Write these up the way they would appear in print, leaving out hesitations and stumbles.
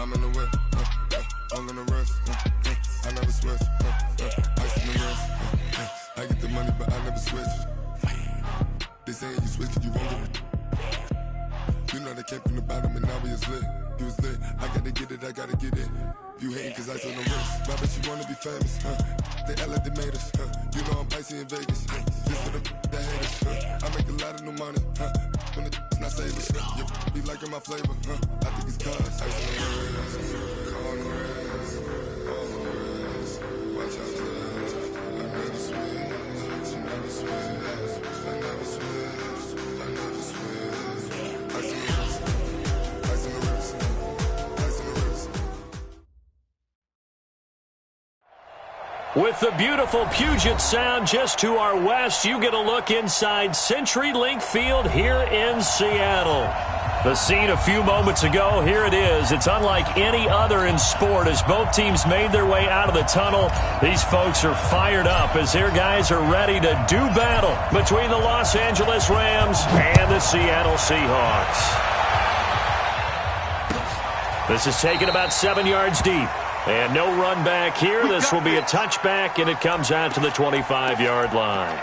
I'm in the whip, all in the rest, I never switch, ice in the wrist, I get the money but I never switch. They saying you switch and you won't get it. You know they came from the bottom and now we is lit. You was lit, I gotta get it, I gotta get it. You hating cause ice on the wrist, but I bet you wanna be famous, They act like they made us, You know I'm icy in Vegas, This for the that hate us, I make a lot of new money, When it's not savers, You be liking my flavor, I think it's cause ice on the wrist, on the wrist, on the wrist. Watch out this, I never switch, you never switch, I never switch, I never switch. Ice on the wrist, ice on the wrist, ice on the wrist. With the beautiful Puget Sound just to our west, you get a look inside CenturyLink Field here in Seattle. The scene a few moments ago, here it is. It's unlike any other in sport as both teams made their way out of the tunnel. These folks are fired up as their guys are ready to do battle between the Los Angeles Rams and the Seattle Seahawks. This is taken about 7 yards deep. And no run back here. This will be a touchback, and it comes out to the 25-yard line.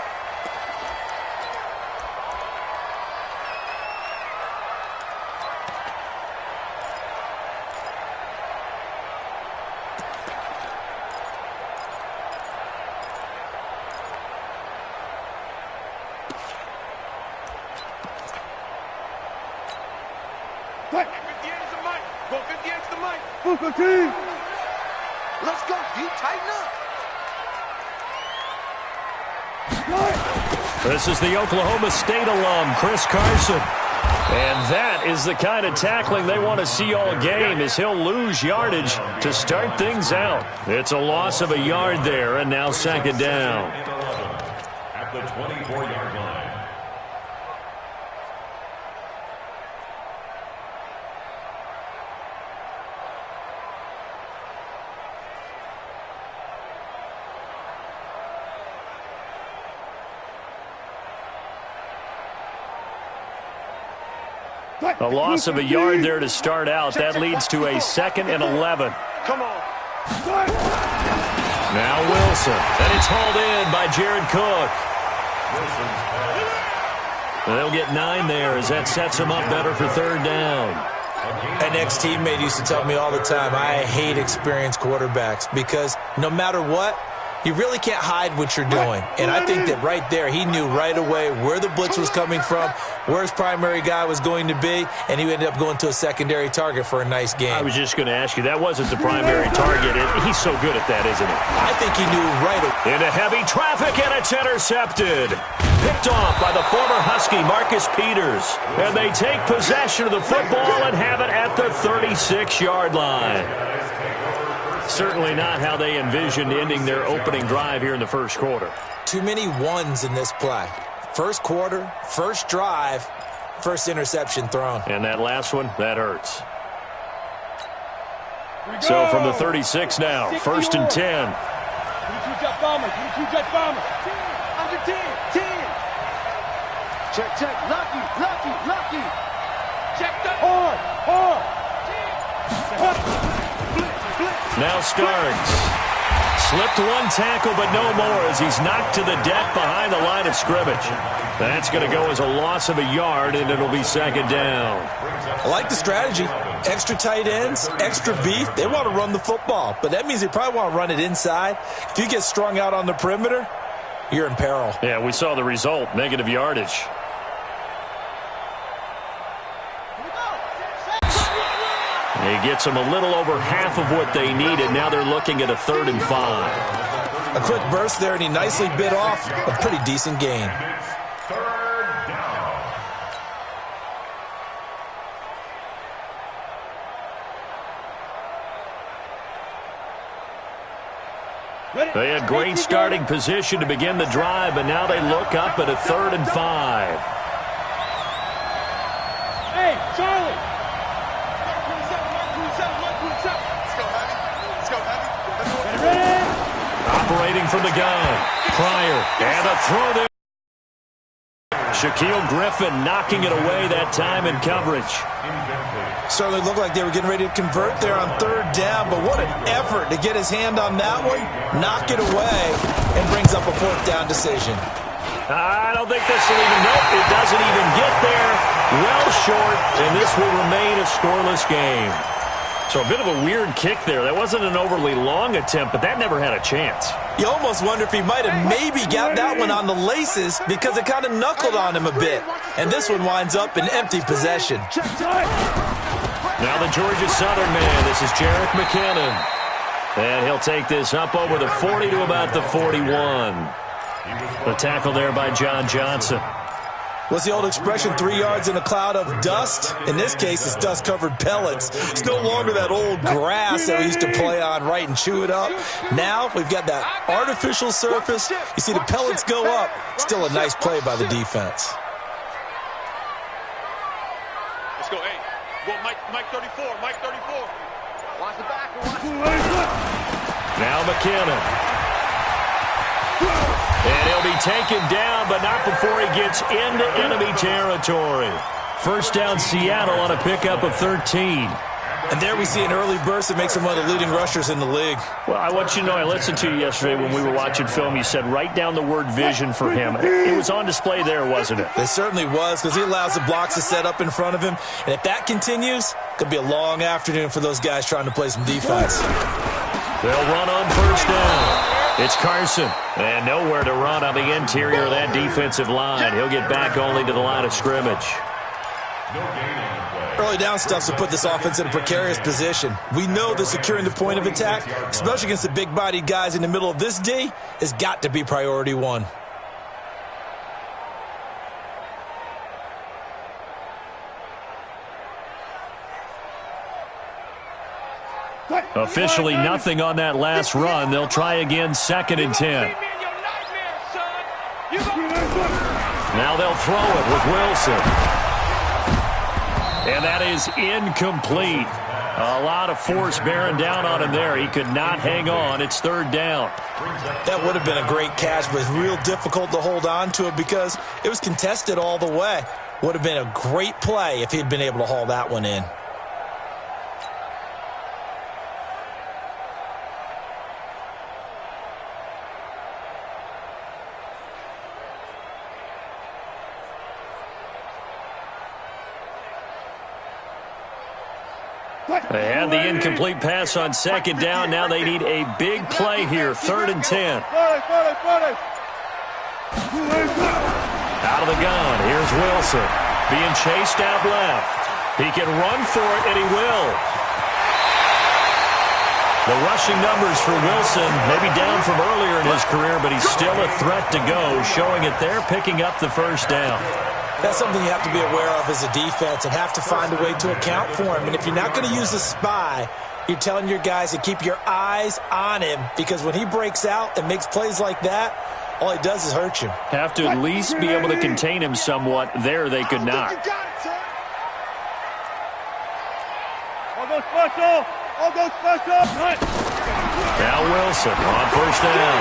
Let's go, D. Tighten up. This is the Oklahoma State alum, Chris Carson. And that is the kind of tackling they want to see all game as he'll lose yardage to start things out. It's a loss of a yard there, and now second down. At the 24-yard line. A loss of a yard there to start out. That leads to a 2nd and 11. Come on. Now Wilson. And it's hauled in by Jared Cook. They'll get 9 there as that sets them up better for third down. An ex-teammate used to tell me all the time, I hate experienced quarterbacks because no matter what, you really can't hide what you're doing. And I think that right there, he knew right away where the blitz was coming from, where his primary guy was going to be, and he ended up going to a secondary target for a nice game. I was just going to ask you, that wasn't the primary target. He's so good at that, isn't he? I think he knew right away. Into heavy traffic, and it's intercepted. Picked off by the former Husky, Marcus Peters. And they take possession of the football and have it at the 36-yard line. Certainly not how they envisioned ending their opening drive here in the first quarter. Too many ones in this play. First quarter, first drive, first interception thrown. And that last one, that hurts. So from the 36 now, 1st and 10. Under 10. Check. Lucky. Check that. Hard. Now Starks. Slipped one tackle, but no more as he's knocked to the deck behind the line of scrimmage. That's going to go as a loss of a yard, and it'll be second down. I like the strategy. Extra tight ends, extra beef. They want to run the football, but that means they probably want to run it inside. If you get strung out on the perimeter, you're in peril. Yeah, we saw the result, negative yardage. He gets them a little over half of what they needed. Now they're looking at a 3rd and 5. A quick burst there, and he nicely bit off a pretty decent gain. Third down. They had great starting position to begin the drive, but now they look up at a 3rd and 5. Hey, Charlie. Operating from the gun. Pryor. And a throw there. Shaquille Griffin knocking it away that time in coverage. Certainly looked like they were getting ready to convert there on third down, but what an effort to get his hand on that one, knock it away, and brings up a fourth down decision. I don't think this will even, nope, it doesn't even get there. Well short, and this will remain a scoreless game. So a bit of a weird kick there. That wasn't an overly long attempt, but that never had a chance. You almost wonder if he might have maybe got that one on the laces because it kind of knuckled on him a bit. And this one winds up in empty possession. Now the Georgia Southern man, this is Jerick McKinnon. And he'll take this up over the 40 to about the 41. The tackle there by John Johnson. What's the old expression, 3 yards in a cloud of dust? In this case, it's dust-covered pellets. It's no longer that old grass that we used to play on, right, and chew it up. Now we've got that artificial surface. You see the pellets go up. Still a nice play by the defense. Let's go, hey. Go, Mike 34, Mike 34. Watch the back. Now McKinnon. And he'll be taken down, but not before he gets into enemy territory. First down, Seattle on a pickup of 13. And there we see an early burst that makes him one of the leading rushers in the league. Well, I want you to know, I listened to you yesterday when we were watching film. You said write down the word vision for him. It was on display there, wasn't it? It certainly was, because he allows the blocks to set up in front of him. And if that continues, it could be a long afternoon for those guys trying to play some defense. They'll run on first down. It's Carson, and nowhere to run on the interior of that defensive line. He'll get back only to the line of scrimmage. Early down stuff to put this offense in a precarious position. We know that securing the point of attack, especially against the big-bodied guys in the middle of this D, has got to be priority one. Officially nothing on that last run. They'll try again, 2nd and 10. Now they'll throw it with Wilson. And that is incomplete. A lot of force bearing down on him there. He could not hang on. It's 3rd down. That would have been a great catch, but it's real difficult to hold on to it because it was contested all the way. Would have been a great play if he'd been able to haul that one in. They had the incomplete pass on 2nd down. Now they need a big play here, 3rd and 10. Out of the gun, here's Wilson. Being chased out left. He can run for it, and he will. The rushing numbers for Wilson may be down from earlier in his career, but he's still a threat to go, showing it there, picking up the first down. That's something you have to be aware of as a defense and have to find a way to account for him. And if you're not going to use a spy, you're telling your guys to keep your eyes on him because when he breaks out and makes plays like that, all he does is hurt you. Have to at least be able to contain him somewhat. There they could not. I'll go special. I'll go special. Now Wilson on first down.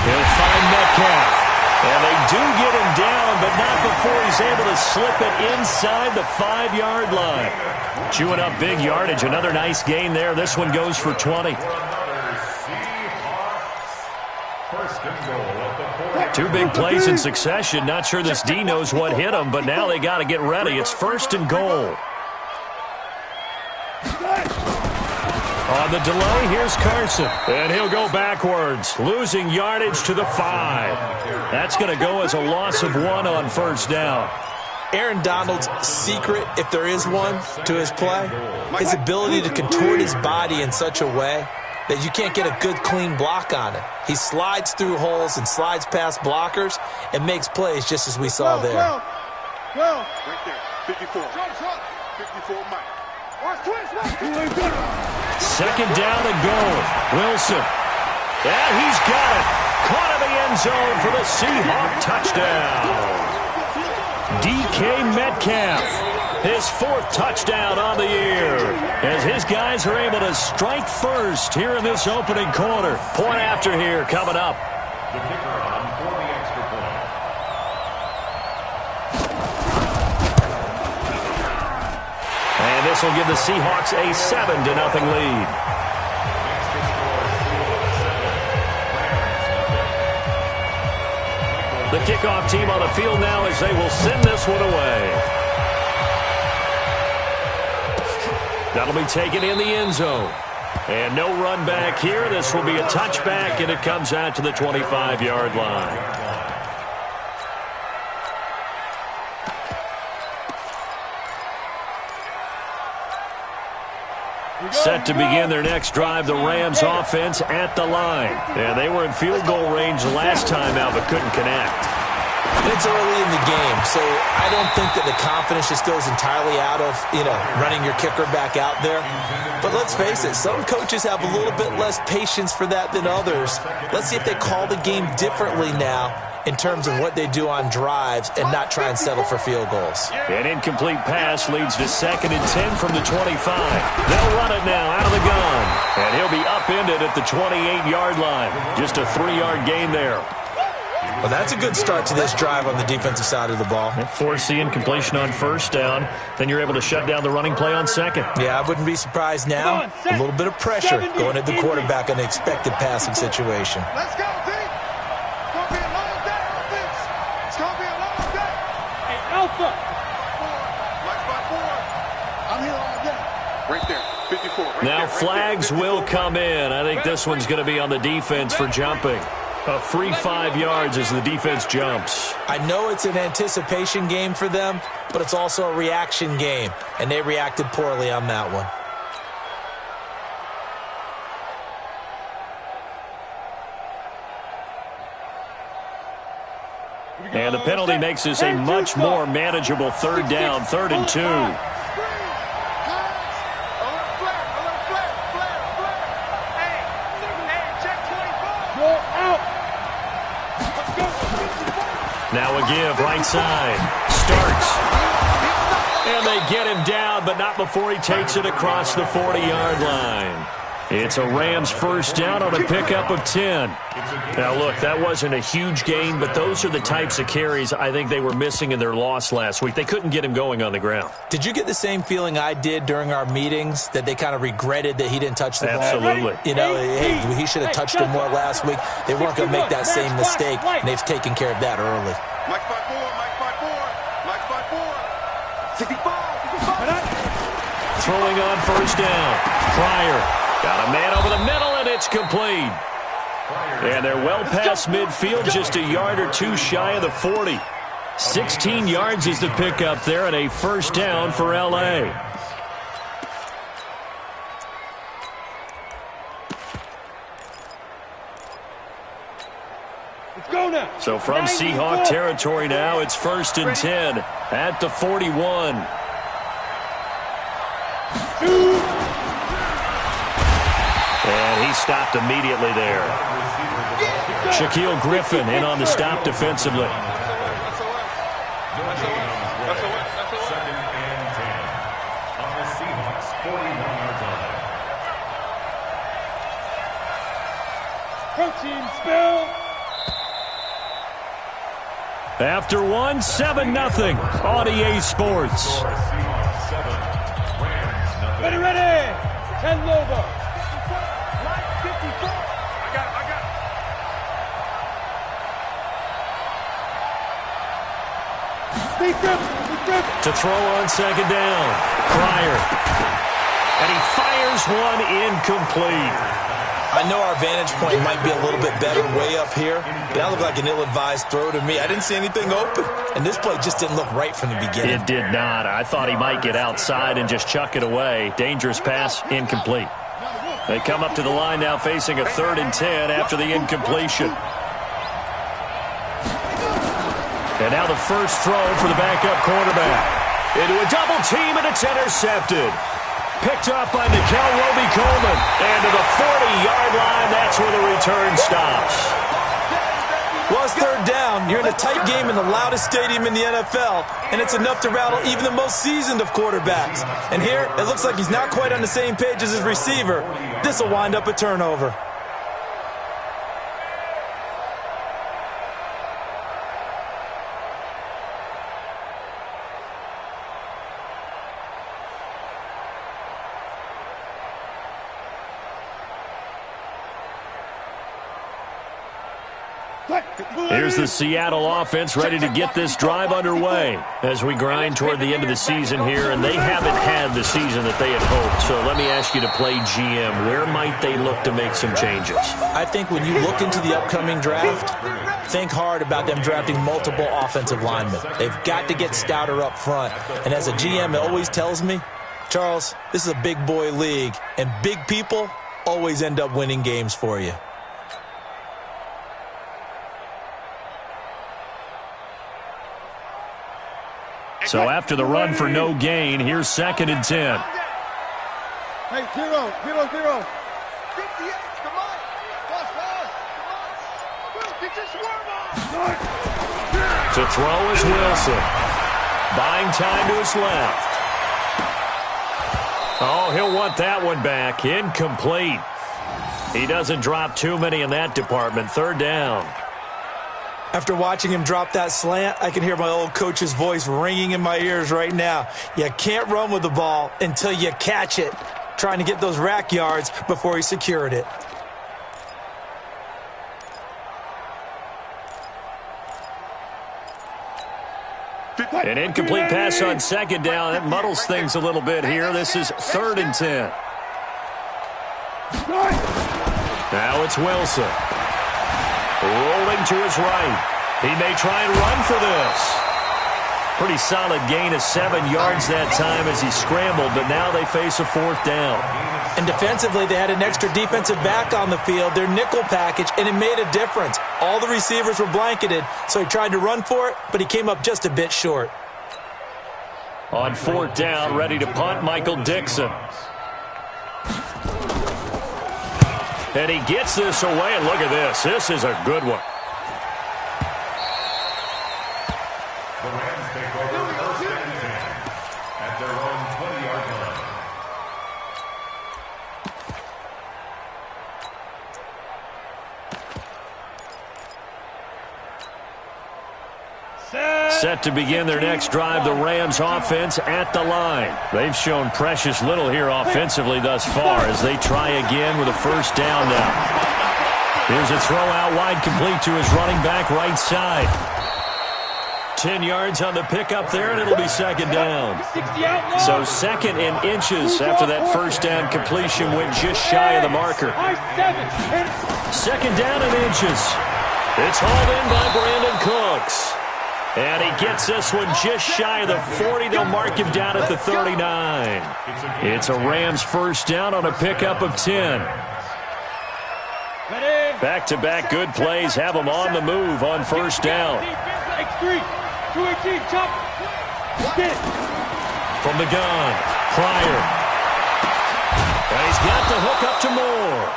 He'll find Metcalf. And they do get him down, but not before he's able to slip it inside the 5-yard line. Chewing up big yardage. Another nice gain there. This one goes for 20. 2 big plays in succession. Not sure this D knows what hit him, but now they got to get ready. It's 1st and goal. On the delay, here's Carson. And he'll go backwards, losing yardage to the 5. That's going to go as a loss of 1 on first down. Aaron Donald's secret, if there is one, to his play, his ability to contort his body in such a way that you can't get a good, clean block on it. He slides through holes and slides past blockers and makes plays just as we saw there. Right there, 54. 54, Mike. 2nd down and goal. Wilson. And he's got it. Caught in the end zone for the Seahawk touchdown. DK Metcalf, his 4th touchdown on the year, as his guys are able to strike first here in this opening quarter. Point after here coming up. This will give the Seahawks a 7-0 lead. The kickoff team on the field now as they will send this one away. That'll be taken in the end zone. And no run back here. This will be a touchback, and it comes out to the 25-yard line. Set to begin their next drive, the Rams offense at the line. And they were in field goal range last time out, but couldn't connect. It's early in the game, so I don't think that the confidence just goes entirely out of, running your kicker back out there. But let's face it, some coaches have a little bit less patience for that than others. Let's see if they call the game differently now in terms of what they do on drives and not try and settle for field goals. An incomplete pass leads to 2nd and 10 from the 25. They'll run it now out of the gun. And he'll be upended at the 28-yard line. Just a 3-yard gain there. Well, that's a good start to this drive on the defensive side of the ball. Force the incompletion on first down. Then you're able to shut down the running play on second. Yeah, I wouldn't be surprised now. A little bit of pressure going at the quarterback in an expected passing situation. Let's go, D. It's going to be a long day on this. It's going to be a long day. Hey, Alpha. Like by 4. I'm here all day. Right there. 54. Right Now there, right flags there. will come in. I think this one's going to be on the defense for jumping. A free 5 yards as the defense jumps. I know it's an anticipation game for them, but it's also a reaction game, and they reacted poorly on that one. And the penalty makes this a much more manageable 3rd down, 3rd and 2. Now a give, right side. Starts. And they get him down, but not before he takes it across the 40-yard line. It's a Rams first down on a pickup of 10. Now, look, that wasn't a huge gain, but those are the types of carries I think they were missing in their loss last week. They couldn't get him going on the ground. Did you get the same feeling I did during our meetings, that they kind of regretted that he didn't touch the ball? Absolutely. Hey, he should have touched him more last week. They weren't going to make that same mistake, and they've taken care of that early. Mike 5-4, Mike 5-4, Mike 5-4. 65. Throwing on first down. Pryor. Got a man over the middle, and it's complete. And they're well past midfield, just a yard or two shy of the 40. 16 yards is the pickup there, and a first down for L.A. Let's go now. So from Seahawk territory now, it's 1st and 10 at the 41. And he stopped immediately there. Shaquille Griffin in on the stop defensively. Second and 10 on the Seahawks 41-yard line. Protein spill. After 1, 7-0 on EA Sports. Seahawks 7, Rams 0. Ready. 10 Lobo. To throw on second down. Pryor. And he fires one incomplete. I know our vantage point might be a little bit better way up here, but that looked like an ill-advised throw to me. I didn't see anything open, and this play just didn't look right from the beginning. It did not. I thought he might get outside and just chuck it away. Dangerous pass, incomplete. They come up to the line now facing a 3rd and 10 after the incompletion. And now the first throw for the backup quarterback. Into a double team, and it's intercepted. Picked up by Nickel Roby-Coleman. And to the 40-yard line, that's where the return stops. Well, it's 3rd down. You're in a tight game in the loudest stadium in the NFL, and it's enough to rattle even the most seasoned of quarterbacks. And here, it looks like he's not quite on the same page as his receiver. This will wind up a turnover. Here's the Seattle offense ready to get this drive underway as we grind toward the end of the season here, and they haven't had the season that they had hoped. So let me ask you to play GM. Where might they look to make some changes? I think when you look into the upcoming draft, think hard about them drafting multiple offensive linemen. They've got to get stouter up front. And as a GM, it always tells me, Charles, this is a big boy league, and big people always end up winning games for you. So after the run for no gain, here's 2nd and 10. Hey, 0, 0, 0. To throw is Wilson. Buying time to his left. Oh, he'll want that one back. Incomplete. He doesn't drop too many in that department. 3rd down. After watching him drop that slant, I can hear my old coach's voice ringing in my ears right now. You can't run with the ball until you catch it. Trying to get those rack yards before he secured it. An incomplete pass on 2nd down. That muddles things a little bit here. This is 3rd and 10. Now it's Wilson. Rolling to his right. He may try and run for this. Pretty solid gain of 7 yards that time as he scrambled, but now they face a 4th down. And defensively, they had an extra defensive back on the field, their nickel package, and it made a difference. All the receivers were blanketed, so he tried to run for it, but he came up just a bit short. On 4th down, ready to punt, Michael Dixon. And he gets this away, and look at this. This is a good one. The Rams take over 1st and 10 at their own 20-yard line. Set to begin their next drive, the Rams offense at the line. They've shown precious little here offensively thus far as they try again with a 1st down now. Here's a throw out wide, complete to his running back right side. 10 yards on the pickup there, and it'll be 2nd down. So 2nd and inches after that 1st down completion went just shy of the marker. 2nd down and inches. It's hauled in by Brandon Cooks. And he gets this one just shy of the 40. They'll mark him down at the 39. It's a Rams 1st down on a pickup of 10. Back-to-back good plays have them on the move on 1st down. From the gun, Pryor. And he's got the hook up to Moore.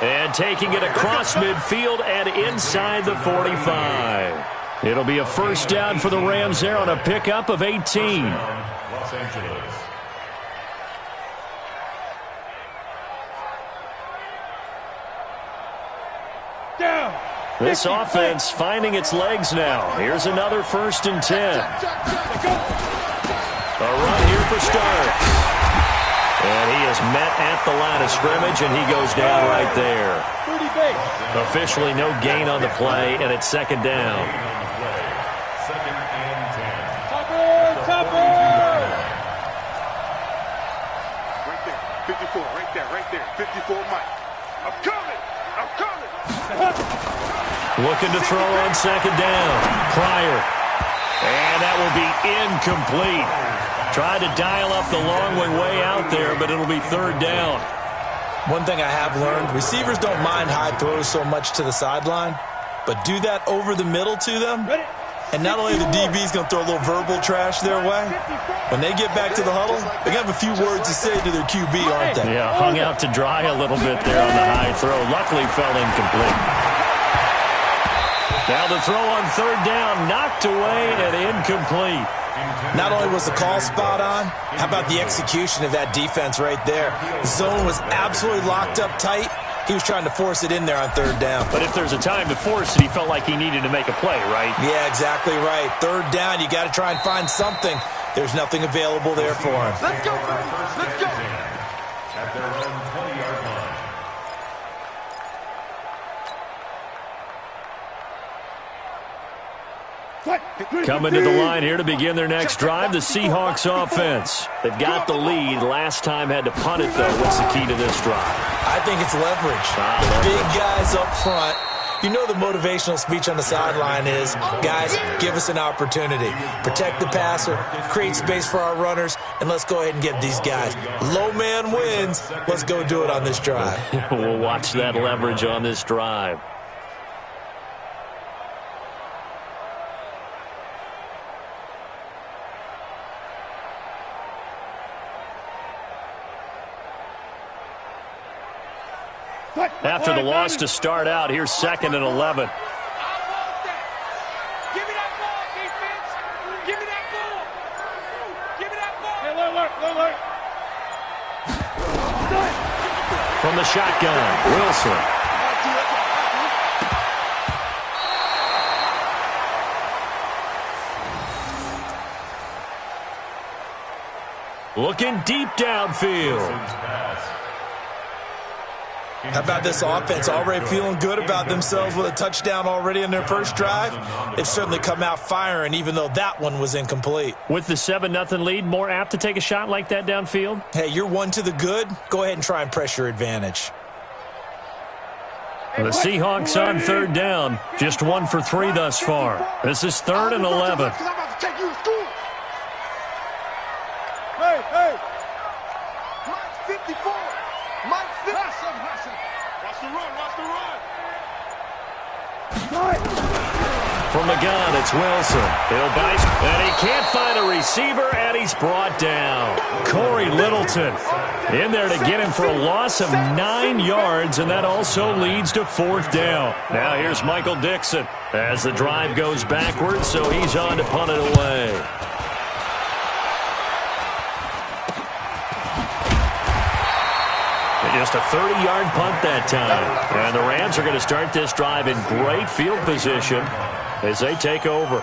And taking it across midfield and inside the 45. It'll be a 1st down for the Rams there on a pickup of 18. Los Angeles. This offense finding its legs now. Here's another 1st and 10. A run here for Starks. And he is met at the line of scrimmage, and he goes down right there. Officially no gain on the play, and it's 2nd down. 2nd and 10. Right there, 54, right there. 54, Mike. I'm coming. Looking to throw on 2nd down. Pryor. And that will be incomplete. Tried to dial up the long way out there, but it'll be 3rd down. One thing I have learned, receivers don't mind high throws so much to the sideline, but do that over the middle to them, and not only the DB's going to throw a little verbal trash their way, when they get back to the huddle, they're going to have a few words to say to their QB, aren't they? Yeah, hung out to dry a little bit there on the high throw. Luckily fell incomplete. Now the throw on 3rd down, knocked away and incomplete. Not only was the call spot on, how about the execution of that defense right there? The zone was absolutely locked up tight. He was trying to force it in there on 3rd down. But if there's a time to force it, he felt like he needed to make a play, right? Yeah, exactly right. 3rd down, you got to try and find something. There's nothing available there for him. Let's go, let's go. At their own 20-yard line. Coming to the line here to begin their next drive, the Seahawks offense. They've got the lead. Last time had to punt it, though. What's the key to this drive? I think it's leverage. Big guys up front. You know the motivational speech on the sideline is, guys, give us an opportunity. Protect the passer, create space for our runners, and let's go ahead and get these guys. Low man wins. Let's go do it on this drive. We'll watch that leverage on this drive. After the loss to start out, here's 2nd and 11. From the shotgun, Wilson. Looking deep downfield. How about this offense? Already feeling good about themselves with a touchdown already in their first drive. They've certainly come out firing, even though that one was incomplete. With the 7-0 lead, more apt to take a shot like that downfield? Hey, you're one to the good. Go ahead and try and press your advantage. The Seahawks on 3rd down. Just 1 for 3 thus far. This is 3rd and 11. Hey! Mike's 54. Mike's 57. Watch the run. From the gun, it's Wilson. He'll bite, and he can't find a receiver, and he's brought down. Corey Littleton in there to get him for a loss of 9 yards, and that also leads to 4th down. Now here's Michael Dixon as the drive goes backwards, so he's on to punt it away. Just a 30-yard punt that time. And the Rams are going to start this drive in great field position as they take over.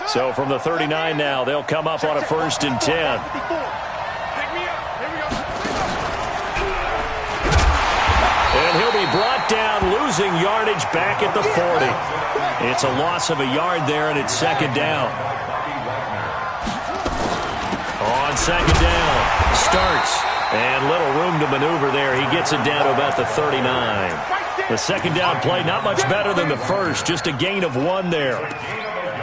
So from the 39 now, they'll come up on a 1st and 10. And he'll be brought down, losing yardage back at the 40. It's a loss of a yard there, and it's 2nd down. On 2nd down, starts, and little room to maneuver there. He gets it down to about the 39. The 2nd down play, not much better than the first, just a gain of 1 there.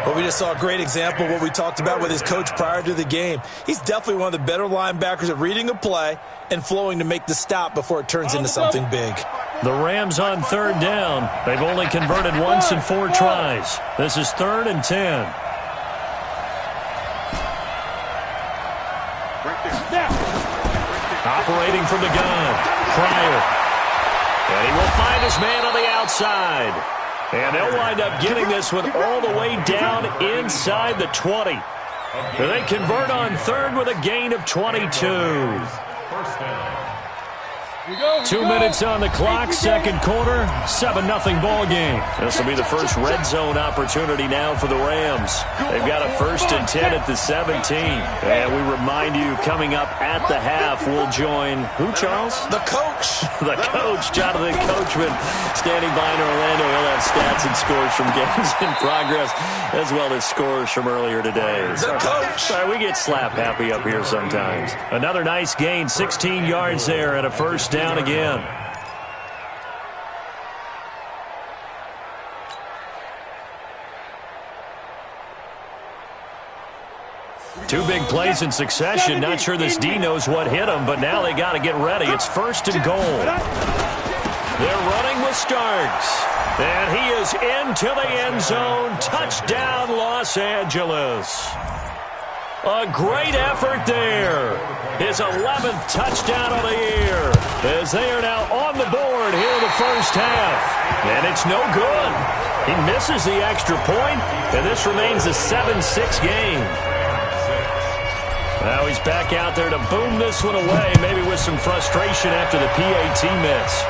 Well, we just saw a great example of what we talked about with his coach prior to the game. He's definitely one of the better linebackers at reading a play and flowing to make the stop before it turns into something big. The Rams on 3rd down. They've only converted once in 4 tries. This is 3rd and 10. Operating from the gun, Pryor. And he will find his man on the outside. And they'll wind up getting this one all the way down inside the 20. They convert on 3rd with a gain of 22. 2 minutes on the clock, 2nd quarter, 7-0 ball game. This will be the first red zone opportunity now for the Rams. They've got a 1st and 10 at the 17. And we remind you, coming up at the half, we'll join who, Charles? The coach. The coach, Jonathan Coachman, standing by in Orlando. He'll have stats and scores from games in progress, as well as scores from earlier today. The coach. Sorry, we get slap happy up here sometimes. Another nice gain, 16 yards there, and a 1st down again. Two big plays in succession. Not sure this D knows what hit him, but now they got to get ready. It's 1st and goal. They're running with Starks. And he is into the end zone. Touchdown, Los Angeles. A great effort there. His 11th touchdown of the year, as they are now on the board here in the first half. And it's no good. He misses the extra point, and this remains a 7-6 game. Now he's back out there to boom this one away, maybe with some frustration after the PAT miss.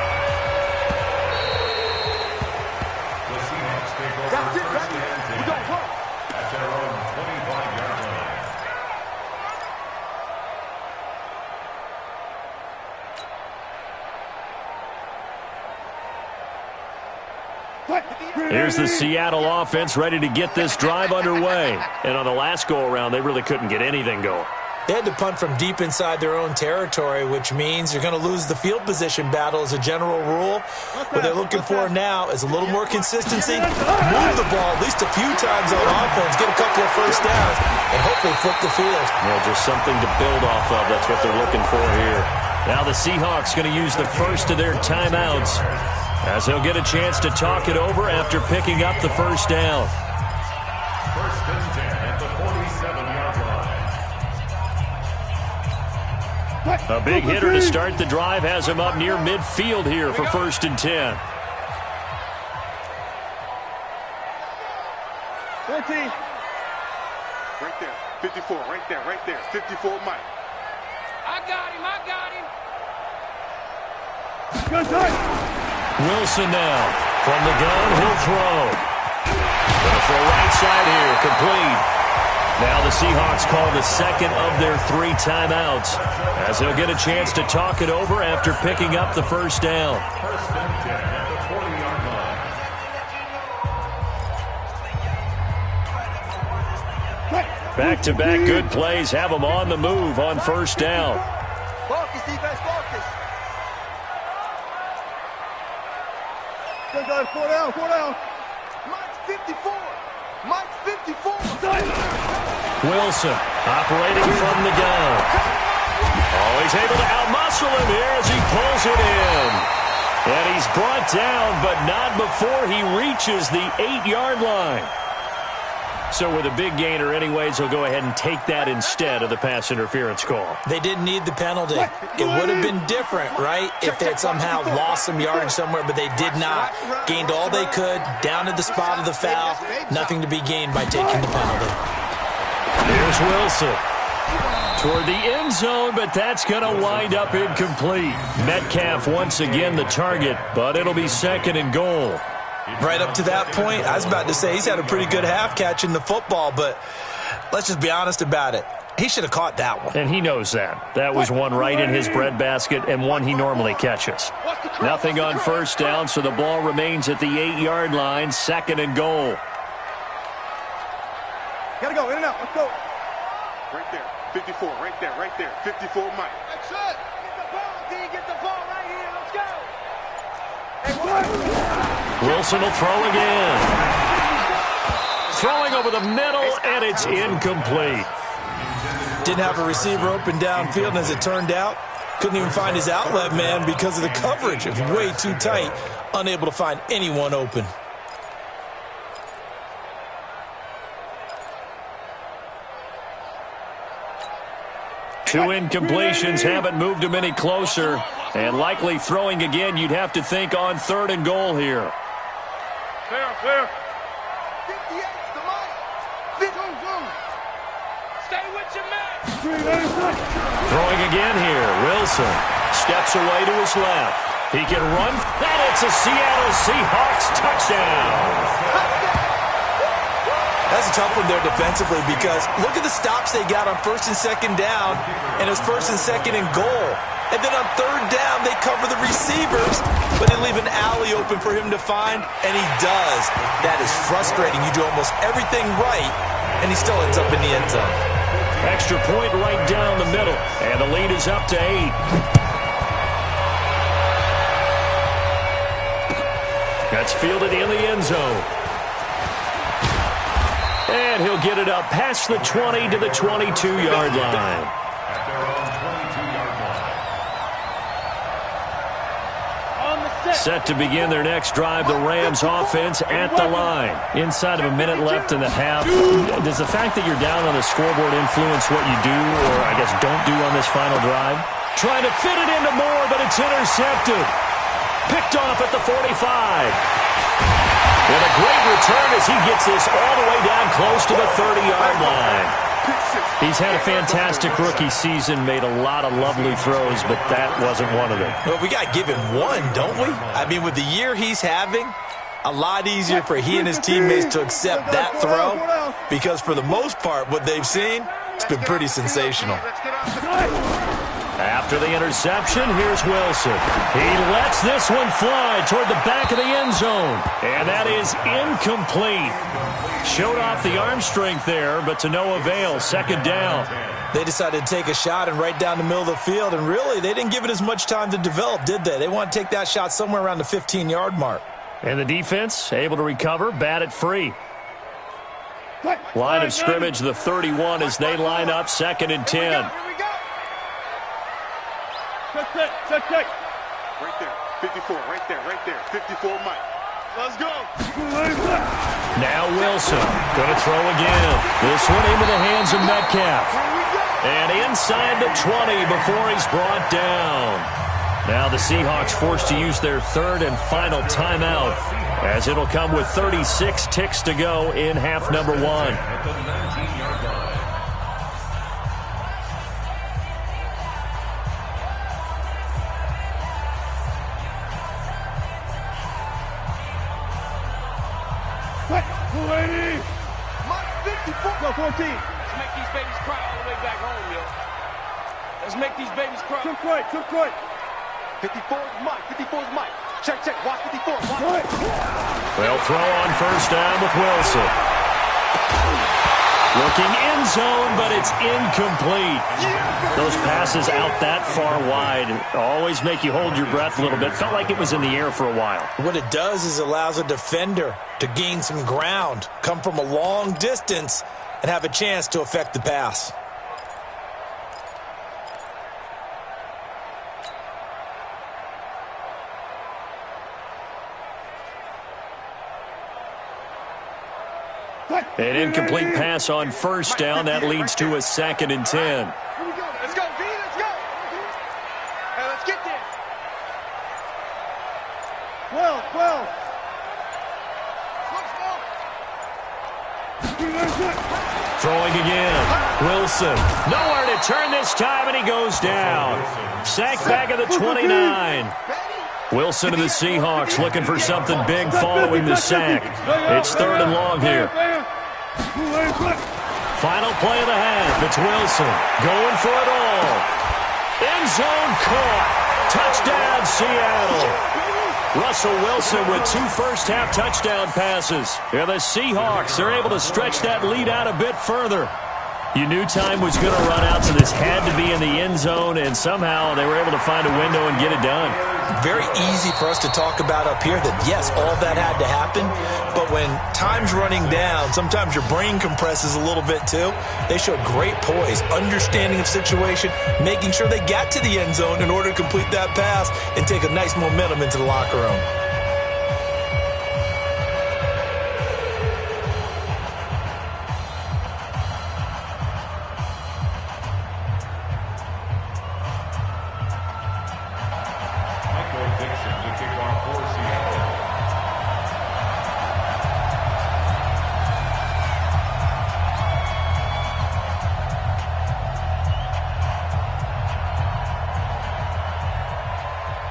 Here's the Seattle offense ready to get this drive underway. And on the last go-around, they really couldn't get anything going. They had to punt from deep inside their own territory, which means you're going to lose the field position battle as a general rule. What they're looking for now is a little more consistency, move the ball at least a few times on offense, get a couple of first downs, and hopefully flip the field. Yeah, just something to build off of. That's what they're looking for here. Now the Seahawks going to use the first of their timeouts as they'll get a chance to talk it over after picking up the first down. First and 10 at the 47-yard line. A big hitter to start the drive has him up near midfield here for first and 10. 13. Right there. 54. Right there. 54 Mike. I got him. Good time. Wilson now. From the gun, he'll throw. Gonna throw right side here, complete. Now the Seahawks call the second of their 3 timeouts as they'll get a chance to talk it over after picking up the first down. First and 10 at the 40-yard line. Back-to-back good plays have them on the move on first down. Focus, defense, focus. Good guys, 4 down. Mike's 54. Mike's 54. Wilson operating from the gun. Oh, he's able to outmuscle him here as he pulls it in. And he's brought down, but not before he reaches the 8-yard line. So with a big gainer anyways, he'll go ahead and take that instead of the pass interference call. They didn't need the penalty. It would have been different, right, if they had somehow lost some yardage somewhere, but they did not. Gained all they could, down at the spot of the foul. Nothing to be gained by taking the penalty. Here's Wilson. Toward the end zone, but that's going to wind up incomplete. Metcalf once again the target, but it'll be second and goal. Right up to that point, I was about to say he's had a pretty good half catching the football, but let's just be honest about it. He should have caught that one. And he knows that. That was one right in his breadbasket and one he normally catches. Nothing on first down, so the ball remains at the 8-yard line, second and goal. Gotta go, in and out, let's go. Right there. 54. Right there. 54 Mike. That's it. Get the ball, D. Get the ball right here. Let's go. Wilson will throw again. Throwing over the middle, and it's incomplete. Didn't have a receiver open downfield, and as it turned out, couldn't even find his outlet man because of the coverage. It was way too tight, unable to find anyone open. Two incompletions haven't moved him any closer. And likely throwing again, you'd have to think on third and goal here. Clear. 58's the Mike. 52. Stay with your man. Throwing again here. Wilson steps away to his left. He can run. And it's a Seattle Seahawks touchdown. That's a tough one there defensively because look at the stops they got on first and second down, and it's first and second and goal. And then on third down, they cover the receivers, but they leave an alley open for him to find, and he does. That is frustrating. You do almost everything right, and he still ends up in the end zone. Extra point right down the middle, and the lead is up to 8. That's fielded in the end zone. And he'll get it up past the 20 to the 22-yard line. At their own 22-yard line. Set to begin their next drive, the Rams offense at the line. Inside of a minute left in the half. Does the fact that you're down on the scoreboard influence what you do, or I guess don't do on this final drive? Trying to fit it into Moore, but it's intercepted. Picked off at the 45. And a great return as he gets this all the way down close to the 30-yard line. He's had a fantastic rookie season, made a lot of lovely throws, but that wasn't one of them. Well, we got to give him one, don't we? I mean, with the year he's having, a lot easier for he and his teammates to accept that throw because for the most part, what they've seen, it's been pretty sensational. After the interception, here's Wilson. He lets this one fly toward the back of the end zone. And that is incomplete. Showed off the arm strength there, but to no avail. Second down. They decided to take a shot and right down the middle of the field, and really, they didn't give it as much time to develop, did they? They want to take that shot somewhere around the 15-yard mark. And the defense able to recover, bat it free. Line of scrimmage, the 31, as they line up, 2nd and 10. Here we go. Check. Right there. 54. Right there. 54, Mike. Let's go. Now Wilson going to throw again. This one into the hands of Metcalf. And inside the 20 before he's brought down. Now the Seahawks forced to use their 3rd and final timeout, as it'll come with 36 ticks to go in half number 1. At the 19-yard line. Mike, 54. Go, 14. Let's make these babies cry all the way back home, yo. Let's make these babies cry. Took right. 54 is Mike. 54 is Mike. Check. Watch 54. Watch. Right. They'll throw on first down with Wilson. Looking end zone, but it's incomplete. Those passes out that far wide always make you hold your breath a little bit. Felt like it was in the air for a while. What it does is allows a defender to gain some ground, come from a long distance, and have a chance to affect the pass. An incomplete pass on first down. That leads to a 2nd and 10. Here we go. Let's go, B. Let's go. Hey, let's get there. 12. Throwing again. Wilson. Nowhere to turn this time, and he goes down. Sack back at the 29. Wilson and the Seahawks looking for something big following the sack. It's 3rd and long here. Final play of the half. It's Wilson going for it all. End zone caught. Touchdown, Seattle. Russell Wilson with 2 first-half touchdown passes. And the Seahawks are able to stretch that lead out a bit further. You knew time was going to run out, so this had to be in the end zone, and somehow they were able to find a window and get it done. Very easy for us to talk about up here that, yes, all that had to happen, but when time's running down, sometimes your brain compresses a little bit too. They showed great poise, understanding of situation, making sure they got to the end zone in order to complete that pass and take a nice momentum into the locker room.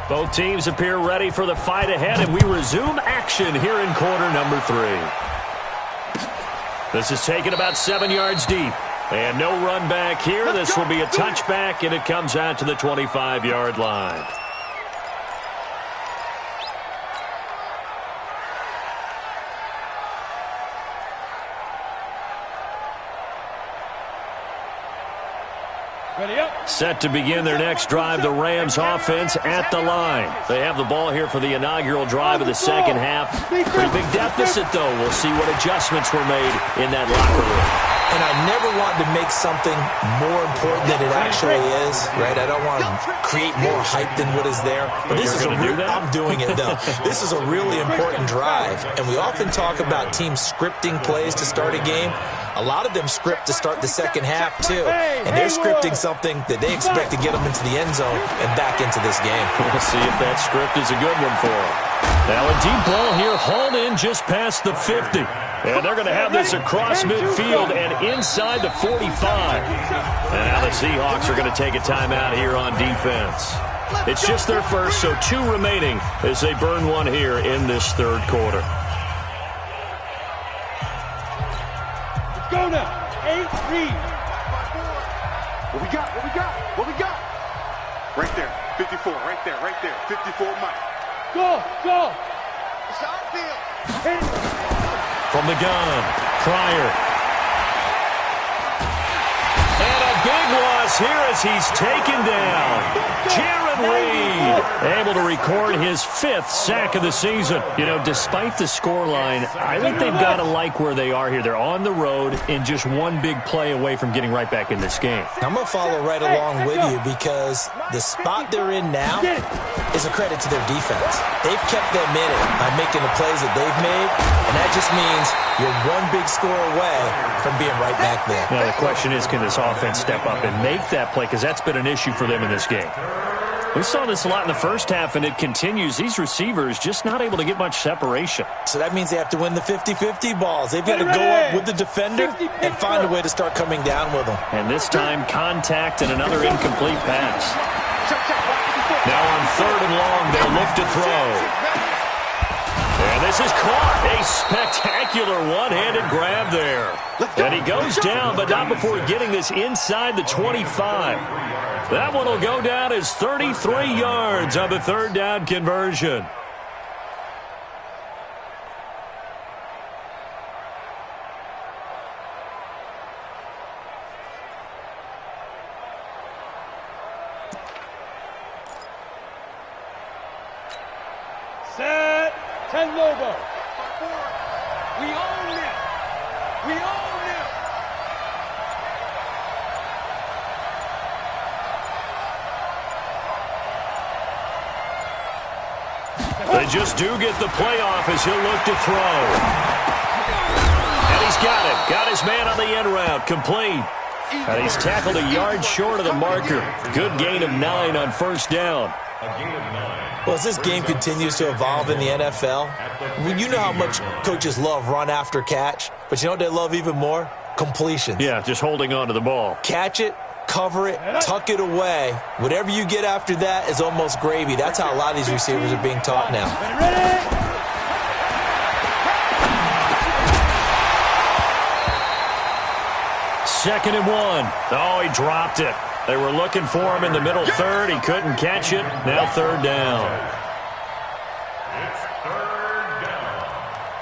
Both teams appear ready for the fight ahead, and we resume action here in quarter number 3. This is taken about 7 yards deep. And no run back here. This will be a touchback, and it comes out to the 25-yard line. Ready up. Set to begin their next drive, the Rams offense at the line. They have the ball here for the inaugural drive of the second half. Pretty big deficit, though. We'll see what adjustments were made in that locker room. And I never want to make something more important than it actually is, right? I don't want to create more hype than what is there. But this is I'm doing it, though. This is a really important drive. And we often talk about teams scripting plays to start a game. A lot of them script to start the second half, too. And they're scripting something that they expect to get them into the end zone and back into this game. We'll see if that script is a good one for them. Now a deep ball here, hauled in just past the 50. And they're going to have this across midfield and inside the 45. And now the Seahawks are going to take a timeout here on defense. It's just their first, so 2 remaining as they burn one here in this third quarter. Go now. 8 read. What we got? 54, right there, 54 Mike. Go, go. It's outfield. From the gun, Pryor. And a big loss here as he's taken down. Jaron Reed able to record his 5th sack of the season. You know, despite the scoreline, I think they've got to like where they are here. They're on the road and just one big play away from getting right back in this game. I'm going to follow right along with you because the spot they're in now is a credit to their defense. They've kept them in it by making the plays that they've made, and that just means you're one big score away from being right back there. Now, the question is, can this offense step up and make that play? Because that's been an issue for them in this game. We saw this a lot in the first half, and it continues. These receivers just not able to get much separation. So that means they have to win the 50-50 balls. They've got to go up with the defender and find a way to start coming down with them. And this time, contact and another incomplete pass. Now on 3rd and long, they'll look to throw. And this is caught. A spectacular one-handed grab there. And he goes down, but not before getting this inside the 25. That one will go down as 33 yards on the 3rd down conversion. Set. 10 logo. We own it. We own it. They just do get the playoff as he'll look to throw. And he's got it. Got his man on the end route. Complete. And he's tackled a yard short of the marker. Good gain of 9 on 1st down. Well, as this game continues to evolve in the NFL, you know how much coaches love run after catch, but you know what they love even more? Completions. Yeah, just holding on to the ball. Catch it, cover it, tuck it away. Whatever you get after that is almost gravy. That's how a lot of these receivers are being taught now. Ready? 2nd and 1. Oh, he dropped it. They were looking for him in the middle 3rd. He couldn't catch it. Now 3rd down. It's 3rd down.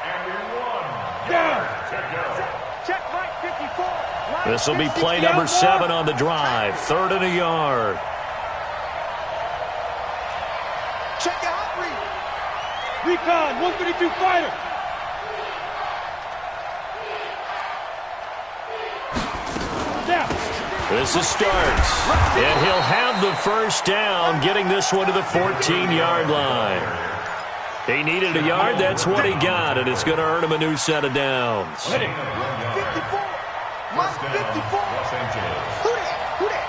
And 1 Down. to go. Check Mike 54. Mike This will be play number 7 on the drive. 3rd and a yard. Check out Reed. Recon. 132 fighter. Down. This is Starks. And he'll have the 1st down, getting this one to the 14-yard line. He needed a yard. That's what he got, and it's going to earn him a new set of downs. 54. Mike 54. Los Angeles. Who that? Who that?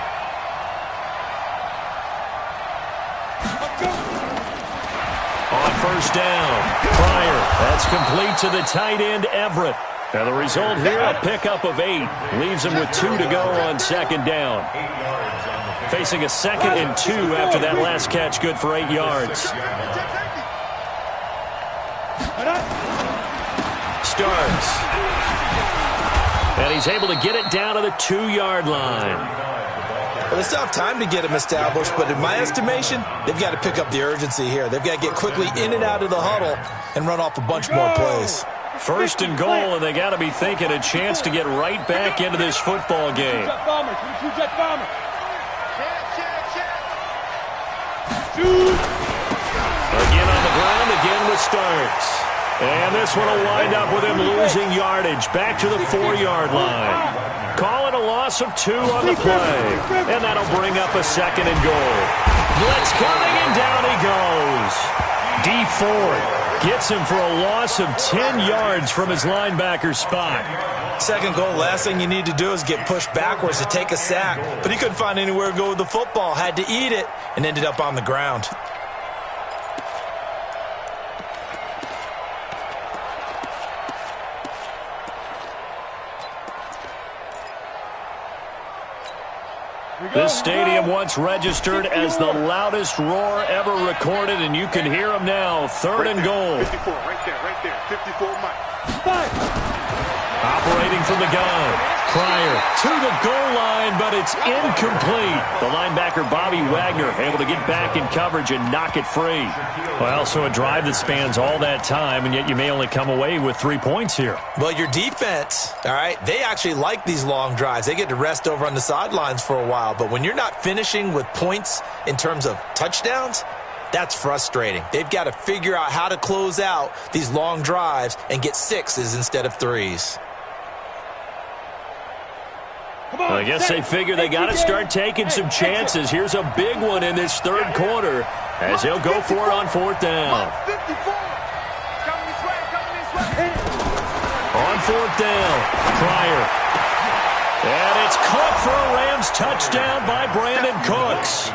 On 1st down, Pryor. That's complete to the tight end, Everett. Now the result here, a pickup of 8. Leaves him with 2 to go on 2nd down. Facing a 2nd and 2 after that last catch, good for 8 yards. Starks. And he's able to get it down to the 2-yard line. Well, they still have time to get him established, but in my estimation, they've got to pick up the urgency here. They've got to get quickly in and out of the huddle and run off a bunch more plays. 1st and goal, and they got to be thinking a chance to get right back into this football game. Jet bombers. 22 jet bombers. Check. Shoot. Again on the ground, again with Starks. And this one will wind up with him losing yardage back to the 4-yard line. Call it a loss of 2 on the play. And that'll bring up a 2nd and goal. Blitz coming, and down he goes. D Ford gets him for a loss of 10 yards from his linebacker spot. 2nd goal, last thing you need to do is get pushed backwards to take a sack, but he couldn't find anywhere to go with the football, had to eat it, and ended up on the ground. This stadium once registered as the loudest roar ever recorded, and you can hear him now. 3rd and goal. 54, right there, 54 Mike. Five. Operating from the gun. Pryor to the goal line, but it's incomplete. The linebacker, Bobby Wagner, able to get back in coverage and knock it free. Well, so a drive that spans all that time, and yet you may only come away with 3 points here. Well, your defense, all right, they actually like these long drives. They get to rest over on the sidelines for a while. But when you're not finishing with points in terms of touchdowns, that's frustrating. They've got to figure out how to close out these long drives and get 6s instead of 3s. Well, I guess they figure they got to start taking some chances. Here's a big one in this third quarter as he'll go for it on 4th down. On 4th down, Pryor. And it's caught for a Rams touchdown by Brandon Cooks.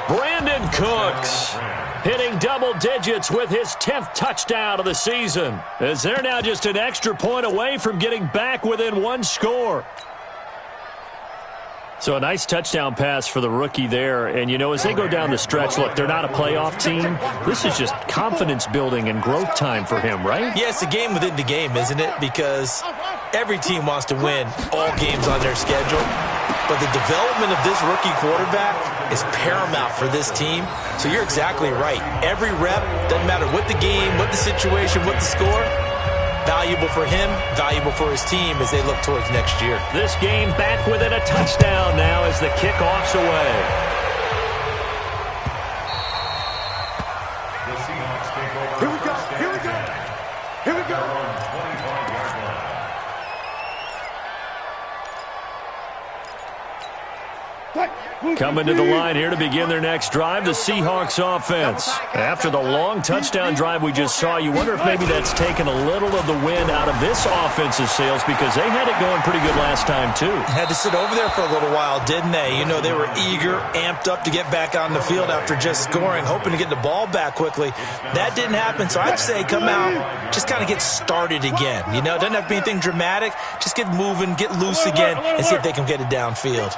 Brandon Cooks hitting double digits with his 10th touchdown of the season, as they're now just an extra point away from getting back within 1 score. So a nice touchdown pass for the rookie there. And, you know, as they go down the stretch, look, they're not a playoff team. This is just confidence building and growth time for him, right? Yeah, it's a game within the game, isn't it? Because every team wants to win all games on their schedule. But the development of this rookie quarterback is paramount for this team. So you're exactly right. Every rep, doesn't matter what the game, what the situation, what the score, valuable for him, valuable for his team as they look towards next year. This game back within a touchdown now as the kickoff's away. The Seahawks take over. Here we go, here we go, here we go. 25-yard line. Coming to the line here to begin their next drive, the Seahawks offense. After the long touchdown drive we just saw, you wonder if maybe that's taken a little of the wind out of this offensive sails, because they had it going pretty good last time too. Had to sit over there for a little while, didn't they? You know, they were eager, amped up to get back on the field after just scoring, hoping to get the ball back quickly. That didn't happen, so I'd say come out, just kind of get started again. You know, it doesn't have to be anything dramatic. Just get moving, get loose again, and see if they can get it downfield.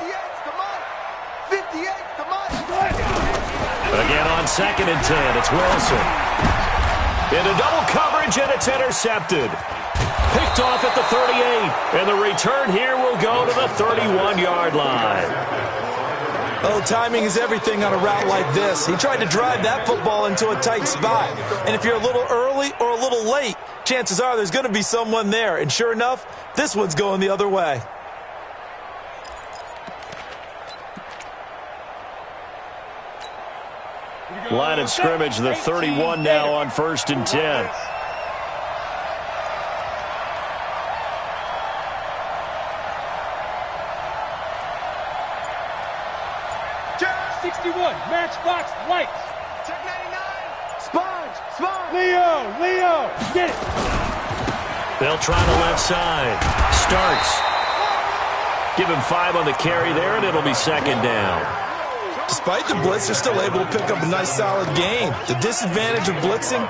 Again on 2nd and 10, it's Wilson. Into double coverage, and it's intercepted. Picked off at the 38, and the return here will go to the 31-yard line. Oh, timing is everything on a route like this. He tried to drive that football into a tight spot. And if you're a little early or a little late, chances are there's going to be someone there. And sure enough, this one's going the other way. Line of scrimmage, the 31 now on 1st and 10. Matchbox lights. Check 99. Sponge. Leo, get it. They'll try the left side. Starks. Give him 5 on the carry there, and it'll be 2nd down. Despite the blitz, they're still able to pick up a nice solid gain. The disadvantage of blitzing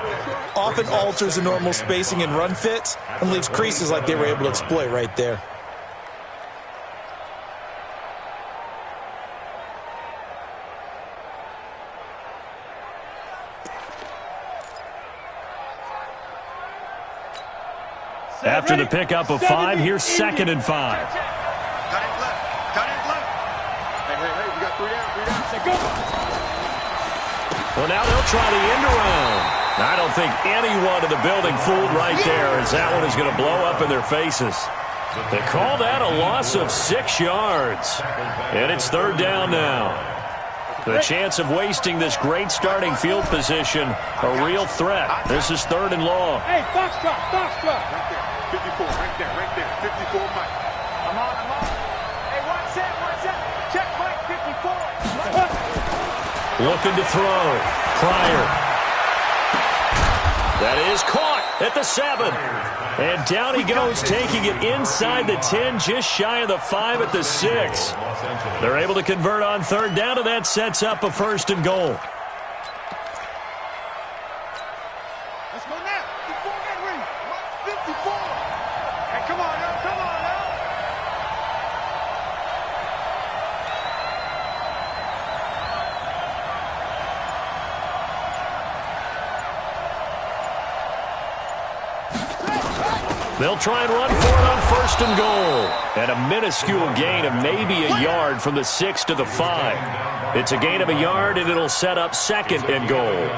often alters the normal spacing and run fits and leaves creases like they were able to exploit right there. After the pickup of 5, here's 2nd and 5. Well, now they'll try the end around. I don't think anyone in the building fooled right there, as that one is going to blow up in their faces. They call that a loss of 6 yards. And it's 3rd down now. The chance of wasting this great starting field position, a real threat. This is 3rd and long. Hey, box drop. Right there. 54, right there. 54, Mike. I'm on. Hey, one set. Check Mike, 54. Looking to throw. Pryor. That is caught at the 7. And down he goes, taking it inside the 10, just shy of the 5 at the 6. They're able to convert on 3rd down, and that sets up a 1st and goal. Let's go now. 54, Henry. 54. Hey, come on now. They'll try and run for it on 1st and goal. And a minuscule gain of maybe a yard from the 6 to the 5. It's a gain of a yard, and it'll set up 2nd and goal.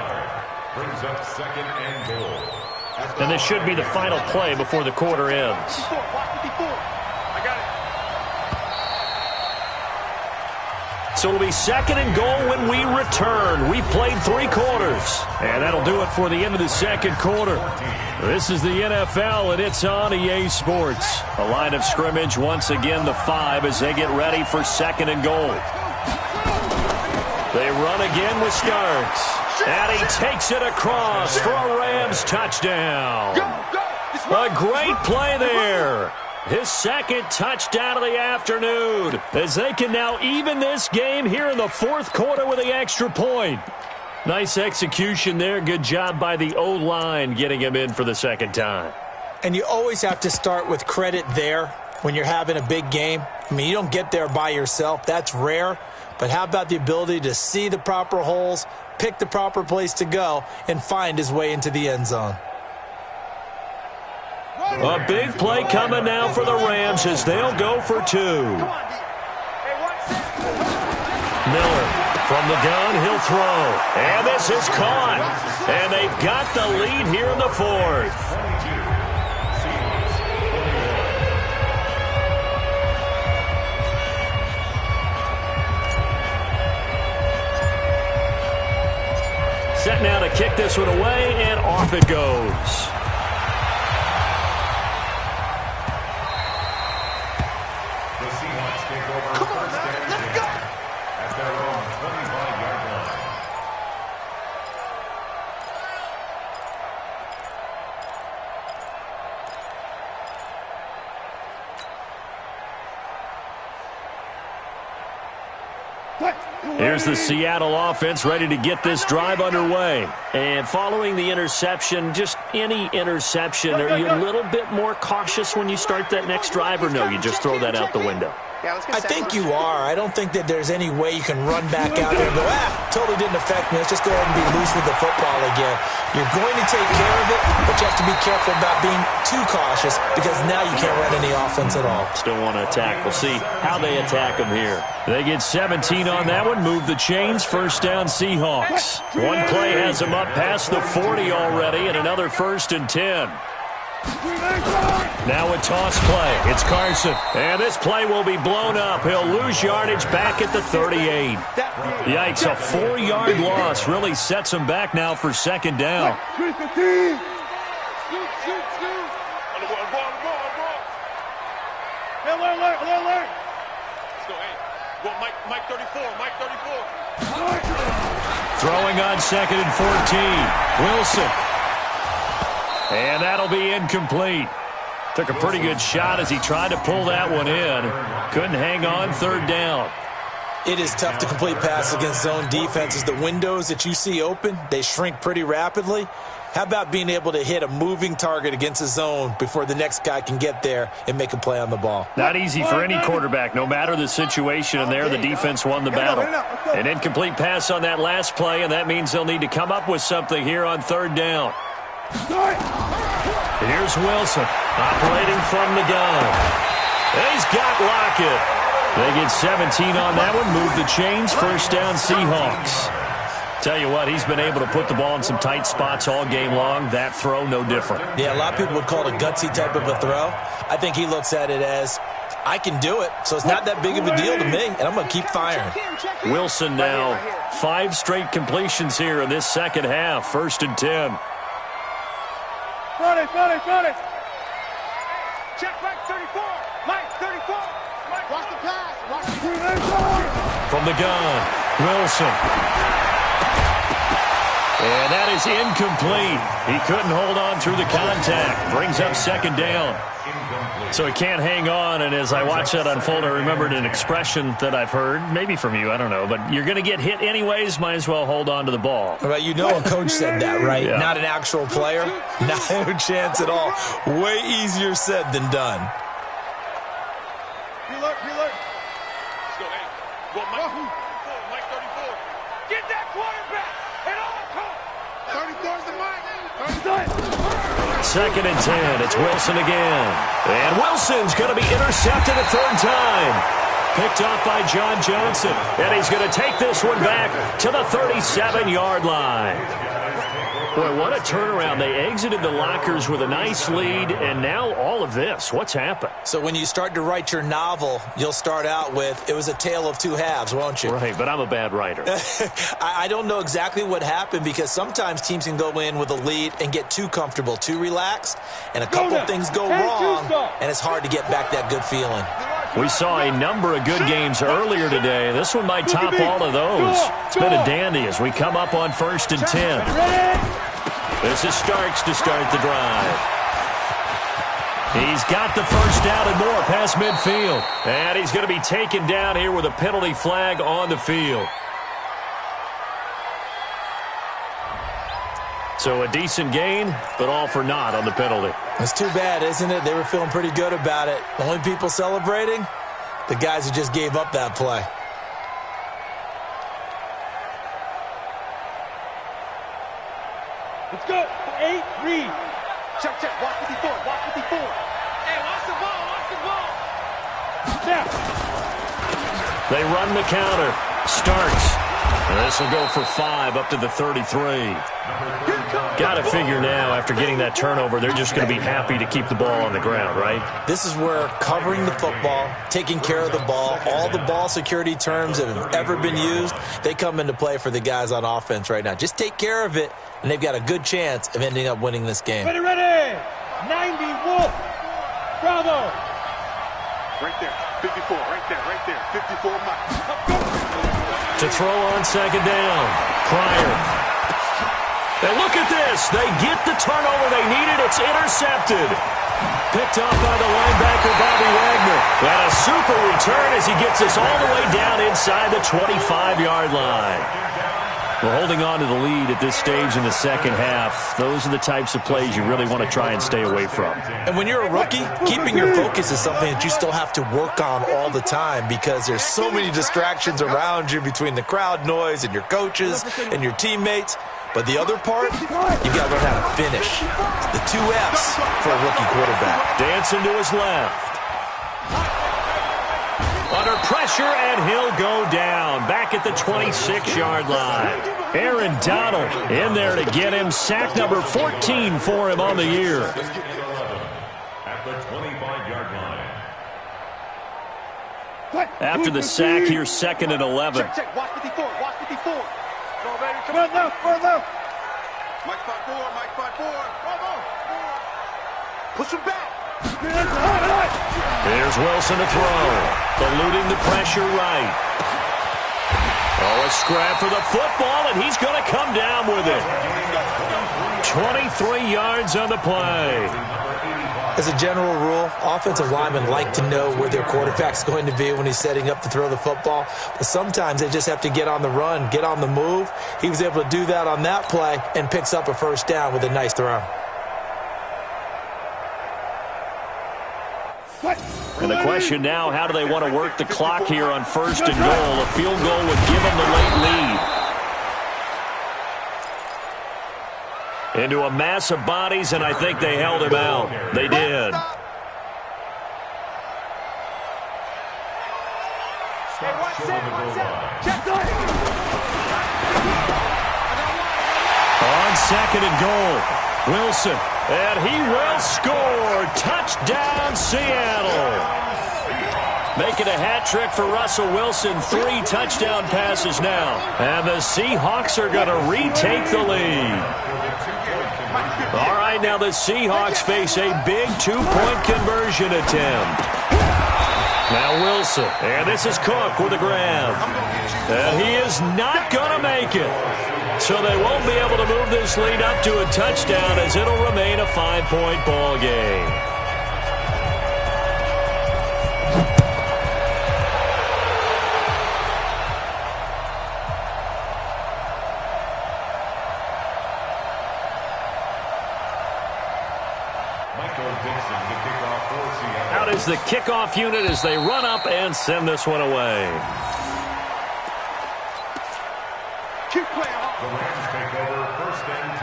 Brings up 2nd and goal. And this should be the final play before the quarter ends. I got it. So it'll be 2nd and goal when we return. We played 3 quarters. And that'll do it for the end of the 2nd quarter. This is the NFL, and it's on EA Sports. A line of scrimmage, once again, the 5 as they get ready for 2nd and goal. They run again with Starks. And he takes it across for a Rams touchdown. A great play there. His 2nd touchdown of the afternoon as they can now even this game here in the 4th quarter with the extra point. Nice execution there. Good job by the O-line getting him in for the 2nd time. And you always have to start with credit there when you're having a big game. I mean, you don't get there by yourself. That's rare. But how about the ability to see the proper holes, pick the proper place to go, and find his way into the end zone? A big play coming now for the Rams as they'll go for 2. Miller from the gun, he'll throw. And this is caught. And they've got the lead here in the 4th. Set now to kick this one away, and off it goes. The Seahawks take over 1st and 10 at their own 25-yard line. Here's the Seattle offense ready to get this drive underway. And following the interception, just any interception, are you a little bit more cautious when you start that next drive, or no, you just throw that out the window? I think you are. I don't think that there's any way you can run back out there and go, totally didn't affect me. Let's just go ahead and be loose with the football again. You're going to take care of it, but you have to be careful about being too cautious because now you can't run any offense at all. Still want to attack. We'll see how they attack them here. They get 17 on that one. Move the chains. 1st down Seahawks. One play has them up past the 40 already, and another 1st and 10. Now a toss play. It's Carson. And this play will be blown up. He'll lose yardage back at the 38. Yikes, a 4-yard loss really sets him back now for 2nd down. Mike 34, Mike 34. Throwing on 2nd and 14. Wilson. And that'll be incomplete. Took a pretty good shot as he tried to pull that one in. Couldn't hang on 3rd down. It is tough to complete passes against zone defenses. The windows that you see open, they shrink pretty rapidly. How about being able to hit a moving target against a zone before the next guy can get there and make a play on the ball? Not easy for any quarterback, no matter the situation, and there the defense won the battle. An incomplete pass on that last play, and that means they'll need to come up with something here on 3rd down. Here's Wilson, operating from the gun. He's got Lockett. They get 17 on that one, move the chains, 1st down Seahawks. Tell you what, he's been able to put the ball in some tight spots all game long. That throw, no different. Yeah, a lot of people would call it a gutsy type of a throw. I think he looks at it as, I can do it, so it's not that big of a deal to me, and I'm going to keep firing. Wilson now, 5 straight completions here in this 2nd half, 1st and 10. Front it. Check Mike 34. Mike 34. Mike. Watch the pass. From the gun, Wilson. And that is incomplete. He couldn't hold on through the contact. Brings up 2nd down. So he can't hang on, and as I watch that unfold, I remembered an expression that I've heard, maybe from you, I don't know, but you're going to get hit anyways, might as well hold on to the ball. Well, you know a coach said that, right? Yeah. Not an actual player. No chance at all. Way easier said than done. Reload. Let's go, hey. Go, Mike 34. Get that quarterback. And all come. 34's the Mike. 2nd and 10. It's Wilson again. And Wilson's going to be intercepted a 3rd time. Picked off by John Johnson. And he's going to take this one back to the 37-yard line. Boy, what a turnaround. They exited the lockers with a nice lead, and now all of this. What's happened? So when you start to write your novel, you'll start out with, it was a tale of two halves, won't you? Right, but I'm a bad writer. I don't know exactly what happened because sometimes teams can go in with a lead and get too comfortable, too relaxed, and a couple of things go wrong, and it's hard to get back that good feeling. We saw a number of good games earlier today. This one might top all of those. It's been a dandy as we come up on 1st and 10. This is Starks to start the drive. He's got the first down and more past midfield. And he's going to be taken down here with a penalty flag on the field. So a decent gain, but all for naught on the penalty. It's too bad, isn't it? They were feeling pretty good about it. The only people celebrating, the guys who just gave up that play. Let's go. 8, read. Check, watch 54, watch 54. Hey, watch the ball, watch the ball. Now. They run the counter. Starks. And this will go for 5 up to the 33. Got to figure now, after getting that turnover, they're just going to be happy to keep the ball on the ground, right? This is where covering the football, taking care of the ball, all the ball security terms that have ever been used, they come into play for the guys on offense right now. Just take care of it, and they've got a good chance of ending up winning this game. Ready, ready. 90, Wolf. Bravo. Right there, 54, right there. 54, Mike. To throw on 2nd down. Pryor. And look at this. They get the turnover they needed. It's intercepted. Picked off by the linebacker, Bobby Wagner. And a super return as he gets us all the way down inside the 25-yard line. We're holding on to the lead at this stage in the second half. Those are the types of plays you really want to try and stay away from. And when you're a rookie, keeping your focus is something that you still have to work on all the time because there's so many distractions around you between the crowd noise and your coaches and your teammates. But the other part, you've got to learn how to finish. The 2 F's for a rookie quarterback. Dancing to his left. Under pressure, and he'll go down. Back at the 26-yard line. Aaron Donald in there to get him. Sack number 14 for him on the year. At the 25-yard line. After the sack, here's 2nd and 11. Check, watch 54, watch 54. Come on, baby, come on. Further. Mike 5-4. Push him back. Here's Wilson to throw. Eluding the pressure right. Oh, a scrap for the football, and he's going to come down with it. 23 yards on the play. As a general rule, offensive linemen like to know where their quarterback's going to be when he's setting up to throw the football. But sometimes they just have to get on the run, get on the move. He was able to do that on that play and picks up a first down with a nice throw. And the question now, how do they want to work the clock here on 1st and goal? A field goal would give them the late lead. Into a mass of bodies, and I think they held him out. They did. On 2nd and goal. Wilson, and he will score. Touchdown, Seattle. Making a hat trick for Russell Wilson. 3 touchdown passes now. And the Seahawks are going to retake the lead. All right, now the Seahawks face a big 2-point conversion attempt. Now Wilson, and this is Cook with a grab. And he is not going to make it. So they won't be able to move this lead up to a touchdown as it'll remain a 5-point ball game. Out is the kickoff unit as they run up and send this one away. Keep playing. The Rams take over 1st and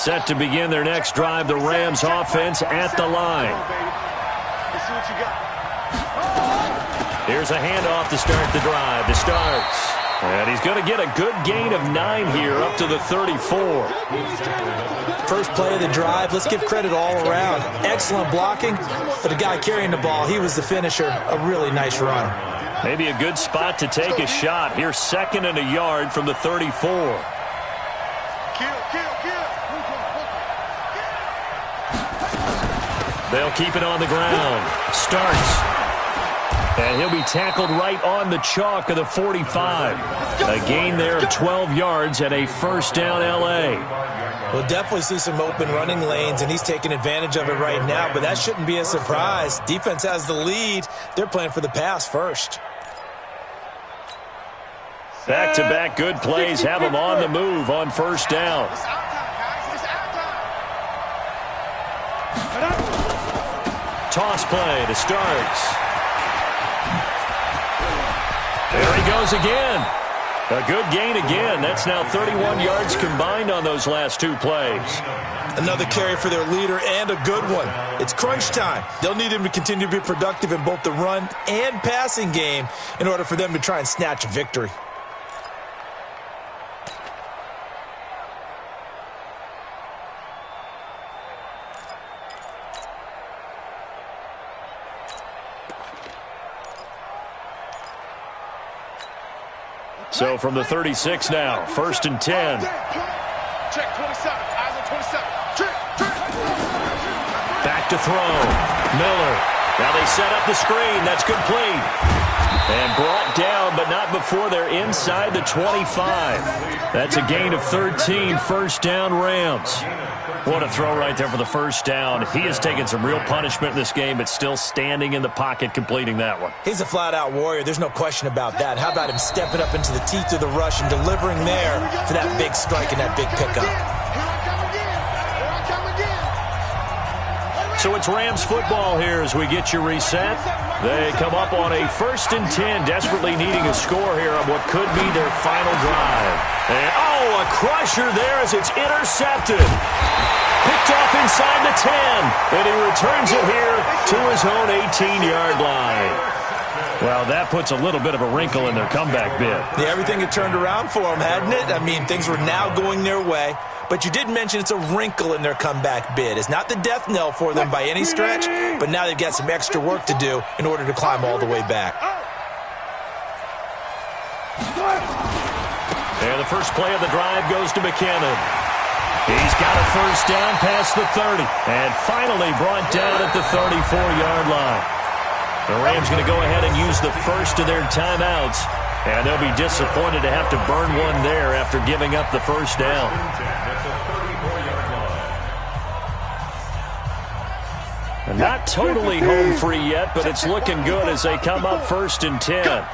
set to begin their next drive. The Rams offense at the line. Let's see what you got. Here's a handoff to start the drive. The starts. And he's going to get a good gain of 9 here up to the 34. First play of the drive, let's give credit all around. Excellent blocking, but the guy carrying the ball, he was the finisher. A really nice run. Maybe a good spot to take a shot. Here's 2nd and a yard from the 34. They'll keep it on the ground. Starts. And he'll be tackled right on the chalk of the 45. A gain there of 12 yards and a first down L.A. We'll definitely see some open running lanes, and he's taking advantage of it right now, but that shouldn't be a surprise. Defense has the lead. They're playing for the pass first. Back-to-back good plays have him on the move on first down. Toss play to starts. There he goes again. A good gain again. That's now 31 yards combined on those last 2 plays. Another carry for their leader and a good one. It's crunch time. They'll need him to continue to be productive in both the run and passing game in order for them to try and snatch a victory. So from the 36 now, 1st and 10. Check 27. Eyes on 27. Back to throw. Miller. Now they set up the screen. That's complete. And brought down, but not before they're inside the 25. That's a gain of 13, first down Rams. What a throw right there for the first down. He has taken some real punishment in this game, but still standing in the pocket completing that one. He's a flat-out warrior. There's no question about that. How about him stepping up into the teeth of the rush and delivering there for that big strike and that big pickup? So it's Rams football here as we get you reset. They come up on a 1st and 10, desperately needing a score here on what could be their final drive. And, a crusher there as it's intercepted. Picked off inside the 10, and he returns it here to his own 18-yard line. Well, that puts a little bit of a wrinkle in their comeback bid. Yeah, everything had turned around for them, hadn't it? I mean, things were now going their way. But you did mention it's a wrinkle in their comeback bid. It's not the death knell for them by any stretch, but now they've got some extra work to do in order to climb all the way back. And the first play of the drive goes to McKinnon. He's got a first down past the 30, and finally brought down at the 34-yard line. The Rams going to go ahead and use the first of their timeouts, and they'll be disappointed to have to burn one there after giving up the first down. And not totally home free yet, but it's looking good as they come up 1st and 10.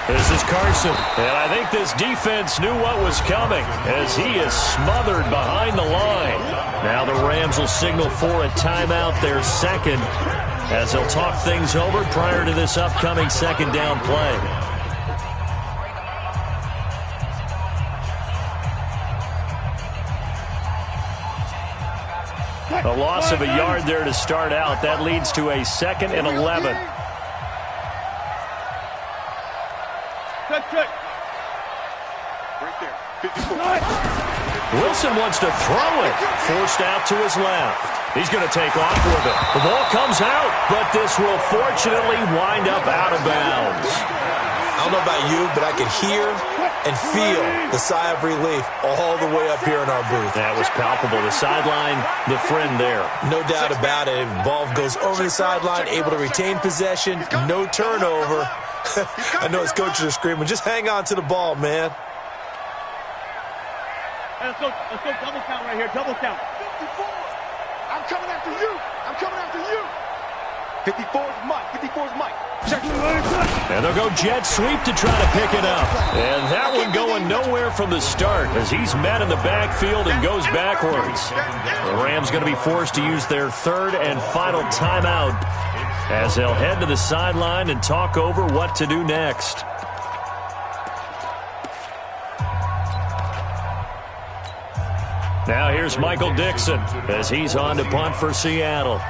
This is Carson, and I think this defense knew what was coming as he is smothered behind the line. Now the Rams will signal for a timeout, their second, as they'll talk things over prior to this upcoming second down play. A loss of a yard there to start out. That leads to a 2nd and 11. Right there. 54. Wilson wants to throw it. Forced out to his left. He's going to take off with it. The ball comes out, but this will fortunately wind up out of bounds. I don't know about you, but I could hear and feel the sigh of relief all the way up here in our booth. That was palpable. The sideline, the friend there. No doubt about it. Ball goes over the sideline, able to retain possession, no turnover. I know his coaches are screaming, just hang on to the ball, man. Let's go double count right here, double count. 54. I'm coming after you. I'm coming after you. 54 is Mike. 54 is Mike. Check. And they'll go jet sweep to try to pick it up. And that one going nowhere from the start as he's met in the backfield and goes backwards. The Rams going to be forced to use their 3rd and final timeout as they'll head to the sideline and talk over what to do next. Now here's Michael Dixon as he's on to punt for Seattle.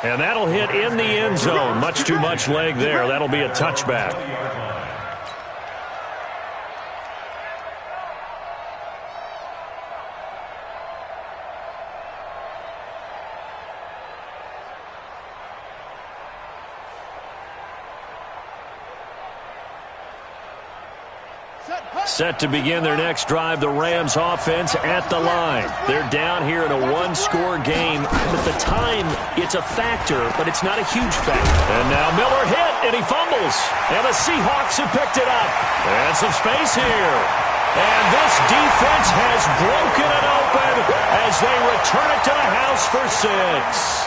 And that'll hit in the end zone. Much too much leg there. That'll be a touchback. Set to begin their next drive, the Rams offense at the line. They're down here in a one-score game. At the time, it's a factor, but it's not a huge factor. And now Miller hit, and he fumbles. And the Seahawks have picked it up. And some space here. And this defense has broken it open as they return it to the house for 6.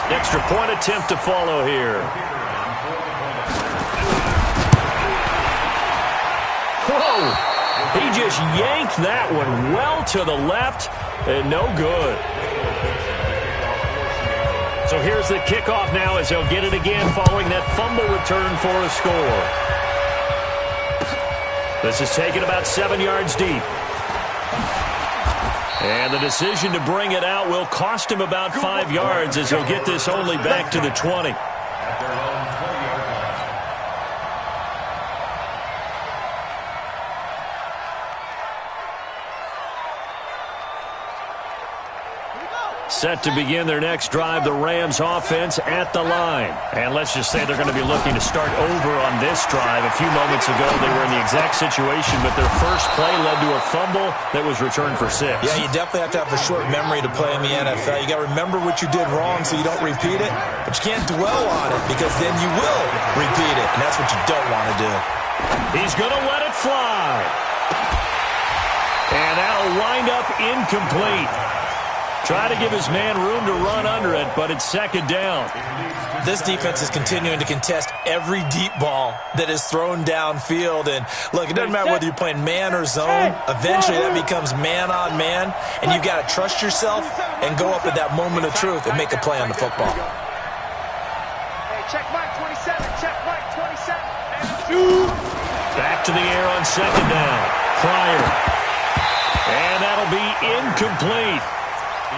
Extra point attempt to follow here. Whoa! He just yanked that one well to the left, and no good. So here's the kickoff now as they'll get it again following that fumble return for a score. This is taken about 7 yards deep. And the decision to bring it out will cost him about 5 yards as he'll get this only back to the 20. Set to begin their next drive, the Rams offense at the line. And let's just say they're going to be looking to start over on this drive. A few moments ago, they were in the exact situation, but their first play led to a fumble that was returned for 6. Yeah, you definitely have to have a short memory to play in the NFL. You got to remember what you did wrong so you don't repeat it, but you can't dwell on it because then you will repeat it, and that's what you don't want to do. He's going to let it fly. And that'll wind up incomplete. Try to give his man room to run under it, but it's second down. This defense is continuing to contest every deep ball that is thrown downfield. And, look, it doesn't matter whether you're playing man or zone. Eventually that becomes man on man, and you've got to trust yourself and go up at that moment of truth and make a play on the football. Hey, check Mike 27, check Mike 27. Back to the air on second down. Pryor. And that'll be incomplete.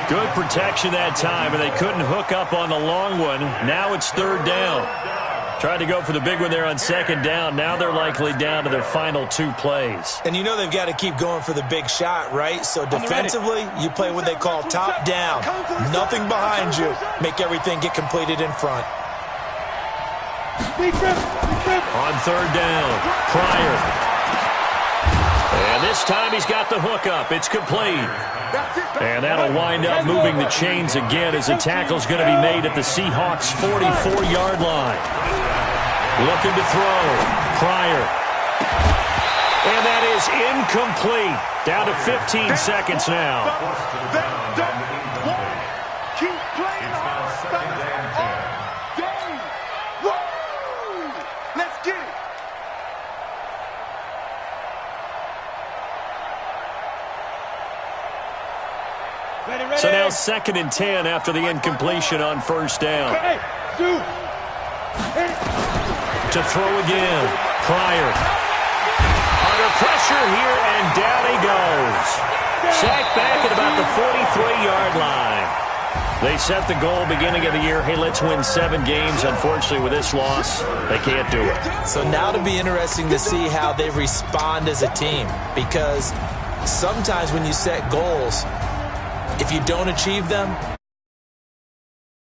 Good protection that time, and they couldn't hook up on the long one. Now it's third down. Tried to go for the big one there on second down. Now they're likely down to their final 2 plays. And you know they've got to keep going for the big shot, right? So defensively, you play what they call top down. Nothing behind you. Make everything get completed in front. On third down, Pryor. And this time he's got the hookup. It's complete. And that'll wind up moving the chains again as the tackle's going to be made at the Seahawks' 44-yard line. Looking to throw. Pryor. And that is incomplete. Down to 15 seconds now. Keep playing hard. Let's get it. So now 2nd and 10 after the incompletion on first down. To throw again. Pryor. Under pressure here, and down he goes. Sacked back at about the 43-yard line. They set the goal beginning of the year. Hey, let's win 7 games. Unfortunately, with this loss, they can't do it. So now to be interesting to see how they respond as a team, because sometimes when you set goals, if you don't achieve them,